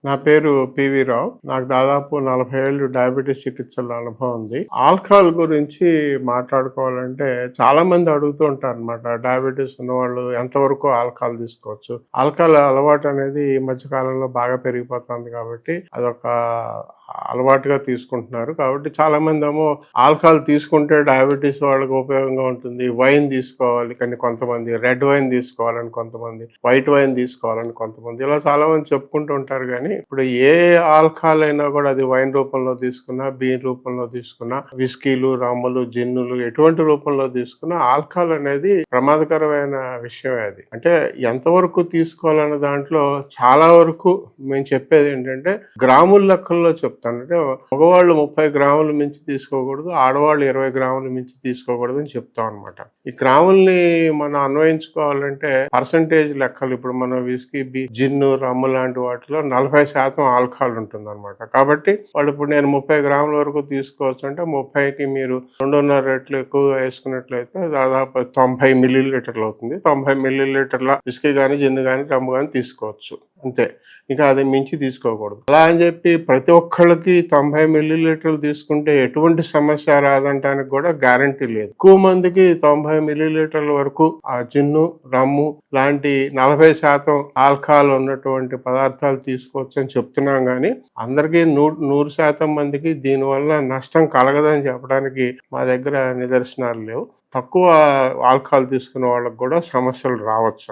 నా పేరు పివి రావు. నాకు దాదాపు 40 ఏళ్ళు డయాబెటీస్ చికిత్సల అనుభవం ఉంది. ఆల్కహాల్ గురించి మాట్లాడుకోవాలంటే చాలా మంది అడుగుతూ ఉంటారనమాట. డయాబెటీస్ ఉన్నవాళ్ళు ఎంతవరకు ఆల్కహాల్ తీసుకోవచ్చు? ఆల్కహాల్ అలవాటు అనేది ఈ మధ్య కాలంలో బాగా పెరిగిపోతుంది కాబట్టి అదొక అలవాటుగా తీసుకుంటున్నారు. కాబట్టి చాలా మంది ఏమో ఆల్కహాల్ తీసుకుంటే డయాబెటీస్ వాళ్ళకి ఉపయోగంగా ఉంటుంది, వైన్ తీసుకోవాలి కానీ కొంతమంది, రెడ్ వైన్ తీసుకోవాలని కొంతమంది, వైట్ వైన్ తీసుకోవాలని కొంతమంది, ఇలా చాలా మంది చెప్పుకుంటూ ఉంటారు. కానీ ఇప్పుడు ఏ ఆల్కహాల్ అయినా కూడా అది వైన్ రూపంలో తీసుకున్నా, బీర్ రూపంలో తీసుకున్నా, విస్కీలు, రమ్ములు, జిన్నులు ఎటువంటి రూపంలో తీసుకున్నా ఆల్కహాల్ అనేది ప్రమాదకరమైన విషయమే. అది అంటే ఎంతవరకు తీసుకోవాలన్న దాంట్లో చాలా వరకు మేము చెప్పేది ఏంటంటే గ్రాముల లెక్కల్లో చెప్తాను. అంటే మగవాళ్ళు 30 గ్రాములు మించి తీసుకోకూడదు, ఆడవాళ్ళు 20 గ్రాములు మించి తీసుకోకూడదు అని చెప్తాం అనమాట. ఈ గ్రాముల్ని మనం అన్వయించుకోవాలంటే పర్సంటేజ్ లెక్కలు, ఇప్పుడు మన విస్కీ, జిన్ను, రమ్ము లాంటి వాటిలో 40% ఆల్కహాల్ ఉంటుంది అనమాట. కాబట్టి వాళ్ళు ఇప్పుడు నేను 30 గ్రాముల వరకు తీసుకోవచ్చు అంటే 30కి మీరు 2.5 రెట్లు ఎక్కువ వేసుకున్నట్లయితే దాదాపు 90 మిల్లీలీటర్లు అవుతుంది. 90 మిల్లీలీటర్ల విస్కీ కానీ, జిన్ను కానీ, రమ్ము కానీ తీసుకోవచ్చు అంతే. ఇంకా అది మించి తీసుకోకూడదు. అలా అని చెప్పి ప్రతి ఒక్కళ్ళకి 90 మిల్లీలీటర్లు తీసుకుంటే ఎటువంటి సమస్య రాదంటానికి కూడా గ్యారంటీ లేదు. ఎక్కువ మందికి 90 మిల్లీలీటర్ల వరకు ఆ జిన్ను, రమ్ము లాంటి 40% ఆల్కహాల్ ఉన్నటువంటి పదార్థాలు తీసుకోవచ్చు అని చెప్తున్నాం. కానీ అందరికీ 100% మందికి దీనివల్ల నష్టం కలగదని చెప్పడానికి మా దగ్గర నిదర్శనాలు లేవు. తక్కువ ఆల్కహాల్ తీసుకున్న వాళ్ళకు కూడా సమస్యలు రావచ్చు.